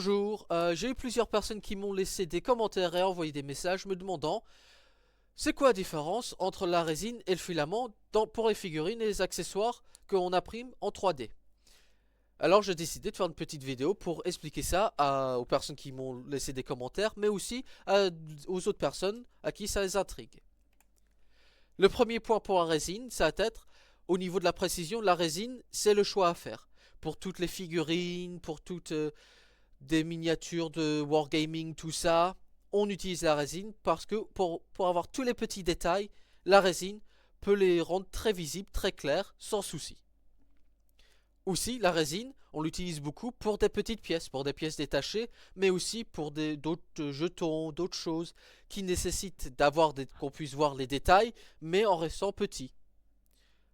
Bonjour, j'ai eu plusieurs personnes qui m'ont laissé des commentaires et envoyé des messages me demandant c'est quoi la différence entre la résine et le filament pour les figurines et les accessoires que l'on imprime en 3D. Alors j'ai décidé de faire une petite vidéo pour expliquer ça aux personnes qui m'ont laissé des commentaires, mais aussi aux autres personnes à qui ça les intrigue. Le premier point pour la résine, ça va être au niveau de la précision. La résine, c'est le choix à faire. Pour toutes les figurines, pour toutes des miniatures de wargaming, tout ça, on utilise la résine parce que pour avoir tous les petits détails, la résine peut les rendre très visibles, très clairs, sans souci. Aussi, la résine, on l'utilise beaucoup pour des petites pièces, pour des pièces détachées, mais aussi pour d'autres jetons, d'autres choses qui nécessitent qu'on puisse voir les détails, mais en restant petit.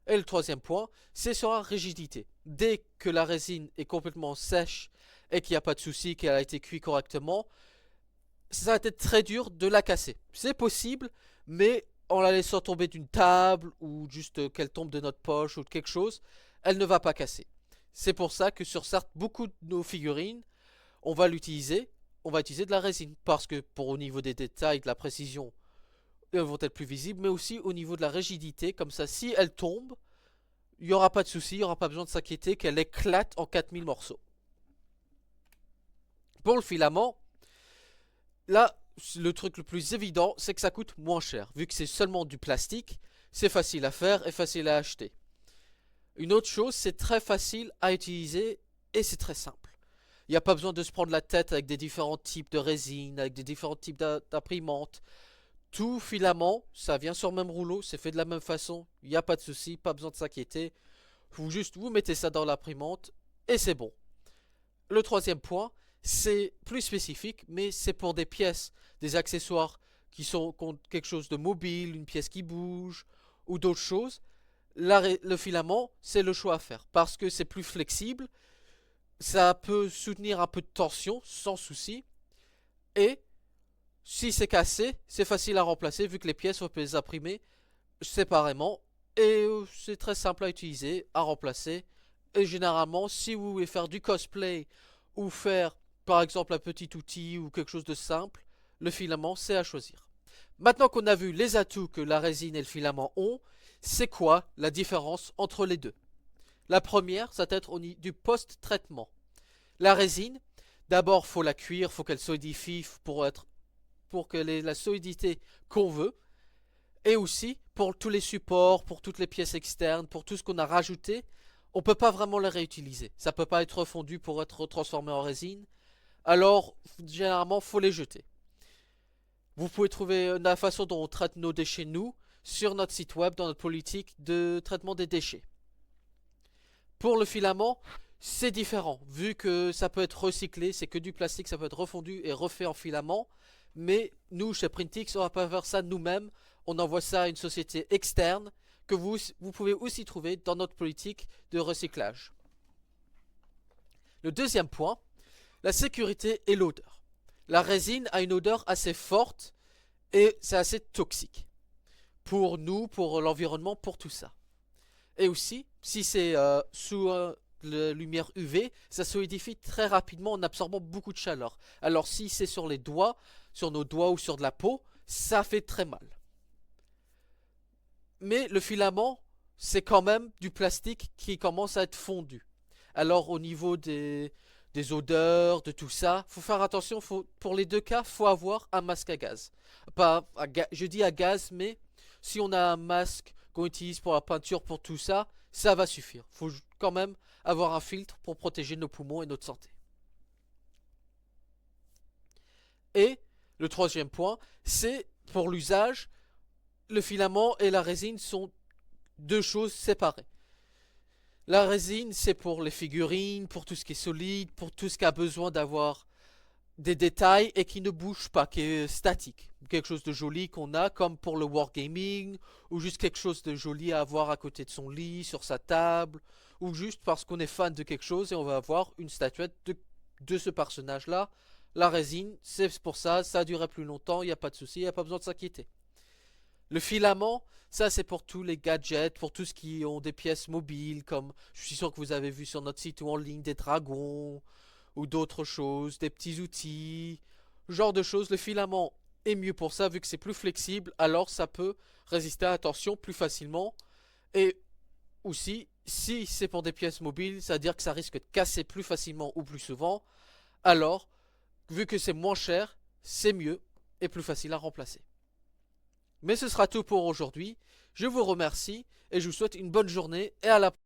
Et le troisième point, c'est sur la rigidité. Dès que la résine est complètement sèche et qu'il n'y a pas de souci, qu'elle a été cuite correctement, ça va être très dur de la casser. C'est possible, mais en la laissant tomber d'une table ou juste qu'elle tombe de notre poche ou de quelque chose, elle ne va pas casser. C'est pour ça que sur beaucoup de nos figurines, on va utiliser de la résine. Parce que au niveau des détails, de la précision, elles vont être plus visibles, mais aussi au niveau de la rigidité, comme ça, si elle tombe, il n'y aura pas de souci, il n'y aura pas besoin de s'inquiéter qu'elle éclate en 4000 morceaux. Pour le filament, là, le truc le plus évident, c'est que ça coûte moins cher. Vu que c'est seulement du plastique, c'est facile à faire et facile à acheter. Une autre chose, c'est très facile à utiliser et c'est très simple. Il n'y a pas besoin de se prendre la tête avec des différents types de résine, avec des différents types d'imprimantes. Tout filament, ça vient sur le même rouleau, c'est fait de la même façon, il n'y a pas de souci, pas besoin de s'inquiéter. Vous mettez ça dans l'imprimante et c'est bon. Le troisième point, c'est plus spécifique, mais c'est pour des pièces, des accessoires qui sont contre quelque chose de mobile, une pièce qui bouge ou d'autres choses. Le filament, c'est le choix à faire parce que c'est plus flexible, ça peut soutenir un peu de tension sans souci et si c'est cassé, c'est facile à remplacer vu que les pièces, on peut les imprimer séparément et c'est très simple à utiliser, à remplacer. Et généralement, si vous voulez faire du cosplay ou faire par exemple un petit outil ou quelque chose de simple, le filament c'est à choisir. Maintenant qu'on a vu les atouts que la résine et le filament ont, c'est quoi la différence entre les deux? La première, ça va être au niveau du post-traitement. La résine, d'abord faut la cuire, faut qu'elle solidifie pour qu'elle ait la solidité qu'on veut. Et aussi, pour tous les supports, pour toutes les pièces externes, pour tout ce qu'on a rajouté, on ne peut pas vraiment les réutiliser. Ça ne peut pas être refondu pour être transformé en résine. Alors, généralement, faut les jeter. Vous pouvez trouver la façon dont on traite nos déchets, nous, sur notre site web, dans notre politique de traitement des déchets. Pour le filament, c'est différent. Vu que ça peut être recyclé, c'est que du plastique, ça peut être refondu et refait en filament. Mais nous, chez Printix, on va pas faire ça nous-mêmes. On envoie ça à une société externe que vous pouvez aussi trouver dans notre politique de recyclage. Le deuxième point, la sécurité et l'odeur. La résine a une odeur assez forte et c'est assez toxique. Pour nous, pour l'environnement, pour tout ça. Et aussi, si c'est sous la lumière UV, ça solidifie très rapidement en absorbant beaucoup de chaleur. Alors si c'est sur les doigts, sur nos doigts ou sur de la peau, ça fait très mal. Mais le filament, c'est quand même du plastique qui commence à être fondu. Alors au niveau des odeurs, de tout ça, faut faire attention, pour les deux cas, faut avoir un masque à gaz. Pas je dis à gaz, mais si on a un masque qu'on utilise pour la peinture, pour tout ça, ça va suffire. Faut quand même avoir un filtre pour protéger nos poumons et notre santé. Et le troisième point, c'est pour l'usage, le filament et la résine sont deux choses séparées. La résine, c'est pour les figurines, pour tout ce qui est solide, pour tout ce qui a besoin d'avoir des détails et qui ne bouge pas, qui est statique. Quelque chose de joli qu'on a, comme pour le wargaming, ou juste quelque chose de joli à avoir à côté de son lit, sur sa table, ou juste parce qu'on est fan de quelque chose et on va avoir une statuette de ce personnage-là. La résine, c'est pour ça, ça durerait plus longtemps, il n'y a pas de souci, il n'y a pas besoin de s'inquiéter. Le filament, ça c'est pour tous les gadgets, pour tous ceux qui ont des pièces mobiles, comme je suis sûr que vous avez vu sur notre site ou en ligne des dragons, ou d'autres choses, des petits outils, genre de choses. Le filament est mieux pour ça vu que c'est plus flexible, alors ça peut résister à la tension plus facilement. Et aussi, si c'est pour des pièces mobiles, c'est-à-dire que ça risque de casser plus facilement ou plus souvent, alors, vu que c'est moins cher, c'est mieux et plus facile à remplacer. Mais ce sera tout pour aujourd'hui. Je vous remercie et je vous souhaite une bonne journée et à la prochaine.